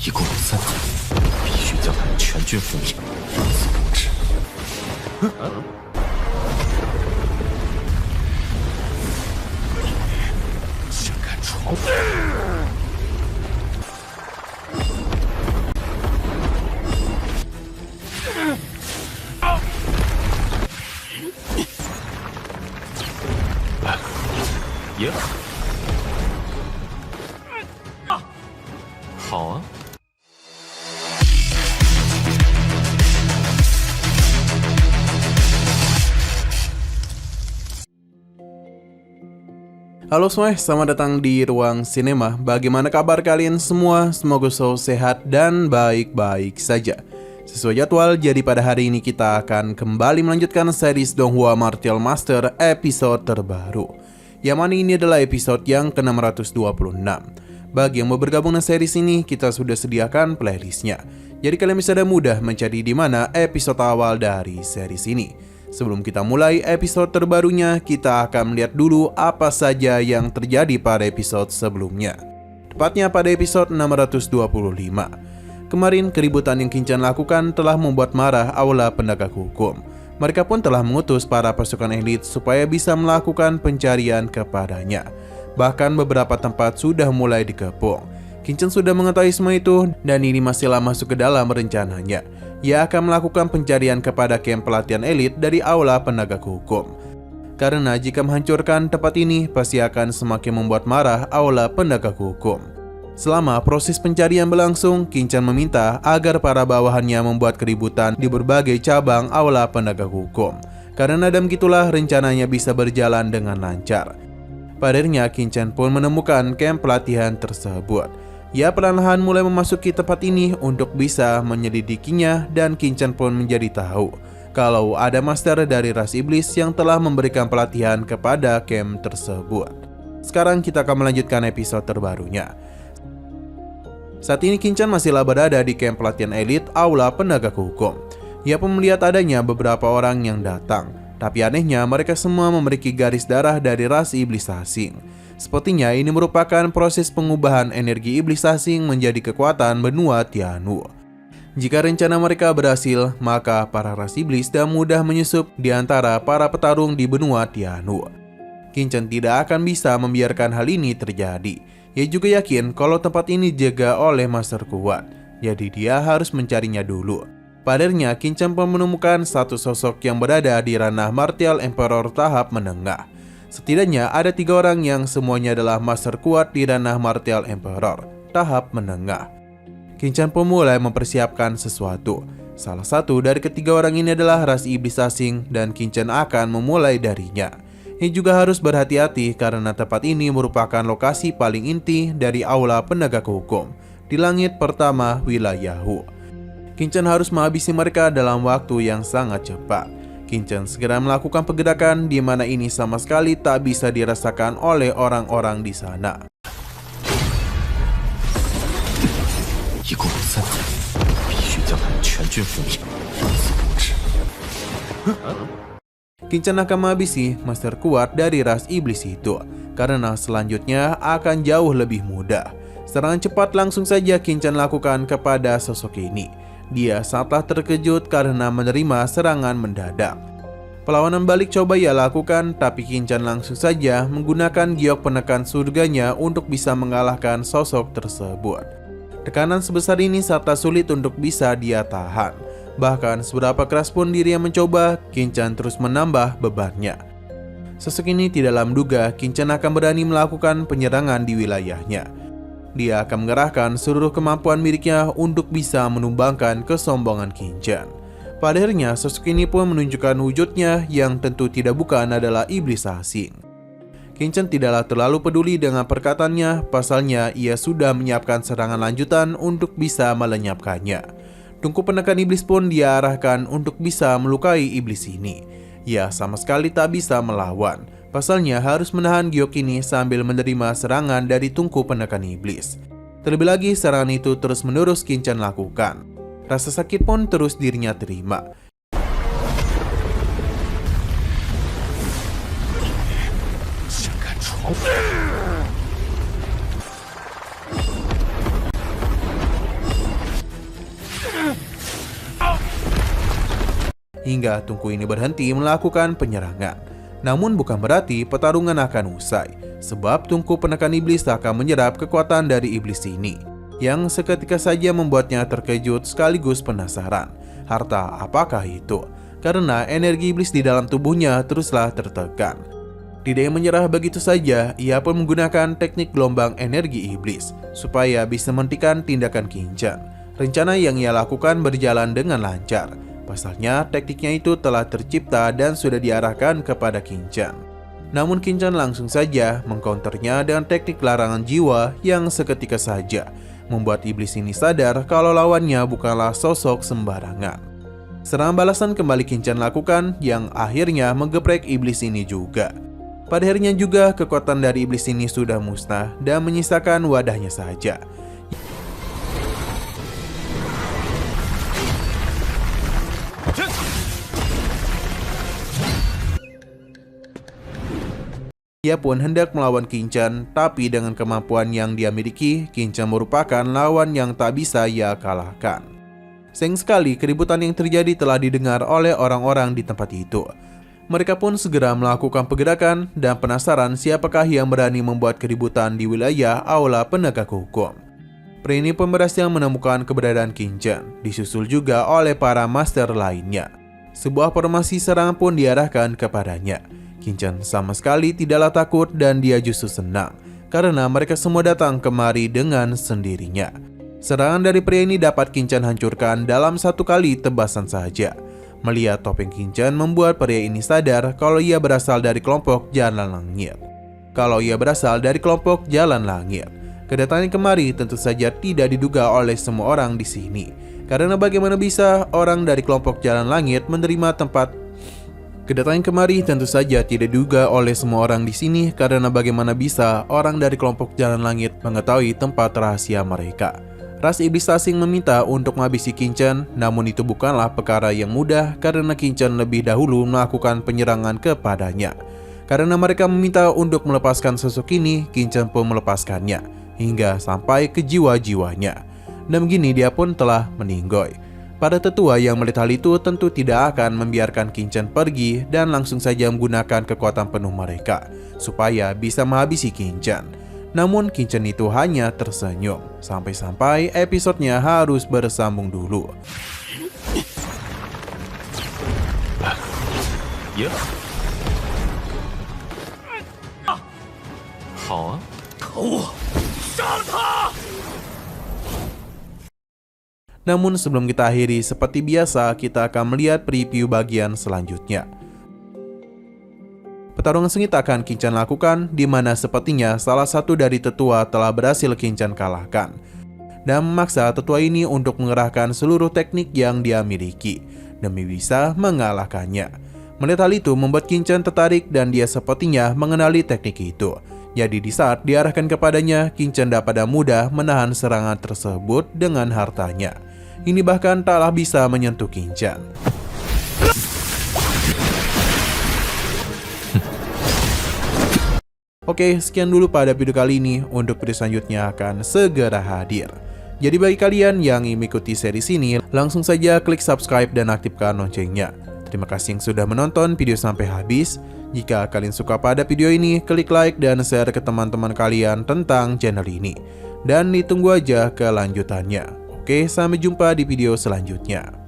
一共有3天，必须将他们全军覆灭，如此不智。想看床？耶！好啊。Halo semua, selamat datang di Ruang Sinema. Bagaimana kabar kalian semua? Semoga selalu sehat dan baik-baik saja. Sesuai jadwal, jadi pada hari ini kita akan kembali melanjutkan series Donghua Martial Master episode terbaru. Yang mana ini adalah episode yang ke-626. Bagi yang mau bergabung dengan series ini, kita sudah sediakan playlistnya. Jadi kalian bisa mudah mencari di mana episode awal dari series ini. Sebelum kita mulai episode terbarunya, kita akan melihat dulu apa saja yang terjadi pada episode sebelumnya. Tepatnya pada episode 625. Kemarin keributan yang Kinchan lakukan telah membuat marah aula penegak hukum. Mereka pun telah mengutus para pasukan elit supaya bisa melakukan pencarian kepadanya. Bahkan beberapa tempat sudah mulai dikepung. Kinchan sudah mengetahui semua itu dan ini masihlah masuk ke dalam rencananya. Ia akan melakukan pencarian kepada camp pelatihan elit dari aula penegak hukum. Karena jika menghancurkan tempat ini, pasti akan semakin membuat marah aula penegak hukum. Selama proses pencarian berlangsung, Kinchan meminta agar para bawahannya membuat keributan di berbagai cabang aula penegak hukum. Karena dan begitulah rencananya bisa berjalan dengan lancar. Padahal Kinchan pun menemukan camp pelatihan tersebut. Ia perlahan mulai memasuki tempat ini untuk bisa menyelidikinya dan Kinchan pun menjadi tahu kalau ada master dari ras iblis yang telah memberikan pelatihan kepada camp tersebut. Sekarang kita akan melanjutkan episode terbarunya. Saat ini Kinchan masihlah berada di camp pelatihan elit aula penegak hukum. Ia pun melihat adanya beberapa orang yang datang, tapi anehnya mereka semua memiliki garis darah dari ras iblis asing. Sepertinya ini merupakan proses pengubahan energi iblis asing menjadi kekuatan benua Tianwu. Jika rencana mereka berhasil, maka para ras iblis dan mudah menyusup di antara para petarung di benua Tianwu. Kinchan tidak akan bisa membiarkan hal ini terjadi. Ia juga yakin kalau tempat ini dijaga oleh master kuat, jadi dia harus mencarinya dulu. Padahal Kinchan pun menemukan satu sosok yang berada di ranah Martial Emperor tahap menengah. Setidaknya ada 3 orang yang semuanya adalah master kuat di ranah Martial Emperor tahap menengah. Kinchan pun mulai mempersiapkan sesuatu. Salah satu dari ketiga orang ini adalah ras iblis asing dan Kinchan akan memulai darinya. Ia juga harus berhati-hati karena tempat ini merupakan lokasi paling inti dari aula penegak hukum di langit pertama wilayahhu. Kinchan harus menghabisi mereka dalam waktu yang sangat cepat. Kinchan segera melakukan pergerakan di mana ini sama sekali tak bisa dirasakan oleh orang-orang di sana. Kinchan akan menghabisi master kuat dari ras iblis itu, karena selanjutnya akan jauh lebih mudah. Serangan cepat langsung saja Kinchan lakukan kepada sosok ini. Dia sangatlah terkejut karena menerima serangan mendadak. Perlawanan balik coba ia lakukan, tapi Kinchan langsung saja menggunakan giok penekan surganya untuk bisa mengalahkan sosok tersebut. Tekanan sebesar ini sangatlah sulit untuk bisa dia tahan. Bahkan seberapa keras pun dirinya mencoba, Kinchan terus menambah bebannya. Sosok ini tidaklah menduga Kinchan akan berani melakukan penyerangan di wilayahnya. Dia akan mengerahkan seluruh kemampuan miliknya untuk bisa menumbangkan kesombongan Kinchan. Padahal sosok ini pun menunjukkan wujudnya yang tentu tidak bukan adalah iblis asing. Kinchan tidaklah terlalu peduli dengan perkataannya, pasalnya ia sudah menyiapkan serangan lanjutan untuk bisa melenyapkannya. Tungku penekan iblis pun diarahkan untuk bisa melukai iblis ini. Ia sama sekali tak bisa melawan. Pasalnya harus menahan giok ini sambil menerima serangan dari tungku penekan iblis. Terlebih lagi serangan itu terus-menerus Kinchan lakukan. Rasa sakit pun terus dirinya terima. hingga tungku ini berhenti melakukan penyerangan. Namun bukan berarti pertarungan akan usai, sebab tungku penekan iblis akan menyerap kekuatan dari iblis ini, yang seketika saja membuatnya terkejut sekaligus penasaran. Harta apakah itu? Karena energi iblis di dalam tubuhnya teruslah tertekan. Tidak yang menyerah begitu saja, ia pun menggunakan teknik gelombang energi iblis supaya bisa menghentikan tindakan Qin-chan. Rencana yang ia lakukan berjalan dengan lancar. Pasalnya tekniknya itu telah tercipta dan sudah diarahkan kepada Qin-chan. Namun Qin-chan langsung saja mengcounternya dengan teknik larangan jiwa yang seketika saja membuat iblis ini sadar kalau lawannya bukanlah sosok sembarangan. Serangan balasan kembali Qin-chan lakukan yang akhirnya menggeprek iblis ini juga. Pada akhirnya juga kekuatan dari iblis ini sudah musnah dan menyisakan wadahnya saja. Ia pun hendak melawan Qin-chan, tapi dengan kemampuan yang dia miliki, Qin-chan merupakan lawan yang tak bisa ia kalahkan. Sayang sekali keributan yang terjadi telah didengar oleh orang-orang di tempat itu. Mereka pun segera melakukan pergerakan dan penasaran siapakah yang berani membuat keributan di wilayah aula penegak hukum. Pria ini pun berhasil menemukan keberadaan Qin-chan, disusul juga oleh para master lainnya. Sebuah formasi serangan pun diarahkan kepadanya. Qin-chan sama sekali tidaklah takut dan dia justru senang karena mereka semua datang kemari dengan sendirinya. Serangan dari pria ini dapat Qin-chan hancurkan dalam satu kali tebasan saja. Melihat topeng Qin-chan membuat pria ini sadar kalau ia berasal dari kelompok Jalan Langit. Kedatangan kemari tentu saja tidak diduga oleh semua orang di sini. Karena bagaimana bisa orang dari kelompok Jalan Langit menerima tempat Kedatangan kemari tentu saja tidak diduga oleh semua orang di sini karena bagaimana bisa orang dari kelompok Jalan Langit mengetahui tempat rahasia mereka. Ras iblis asing meminta untuk menghabisi Qin-chan, namun itu bukanlah perkara yang mudah karena Qin-chan lebih dahulu melakukan penyerangan kepadanya. Karena mereka meminta untuk melepaskan sosok ini, Qin-chan pun melepaskannya hingga sampai ke jiwa-jiwanya. Dan begini dia pun telah meninggoy. Para tetua yang melihat hal itu tentu tidak akan membiarkan Qin-chan pergi dan langsung saja menggunakan kekuatan penuh mereka supaya bisa menghabisi Qin-chan. Namun Qin-chan itu hanya tersenyum, sampai-sampai episodenya harus bersambung dulu. Ya. Namun sebelum kita akhiri, seperti biasa kita akan melihat preview bagian selanjutnya. Pertarungan sengit akan Qin-chan lakukan, di mana sepertinya salah satu dari tetua telah berhasil Qin-chan kalahkan dan memaksa tetua ini untuk mengerahkan seluruh teknik yang dia miliki demi bisa mengalahkannya. Melihat hal itu membuat Qin-chan tertarik dan dia sepertinya mengenali teknik itu. Jadi di saat diarahkan kepadanya, Qin-chan dapat mudah menahan serangan tersebut dengan hartanya. Ini bahkan taklah bisa menyentuh Qin-chan. Oke, sekian dulu pada video kali ini. Untuk video selanjutnya akan segera hadir. Jadi bagi kalian yang ingin mengikuti series ini, langsung saja klik subscribe dan aktifkan loncengnya. Terima kasih yang sudah menonton video sampai habis. Jika kalian suka pada video ini, klik like dan share ke teman-teman kalian tentang channel ini. Dan ditunggu aja kelanjutannya. Oke, sampai jumpa di video selanjutnya.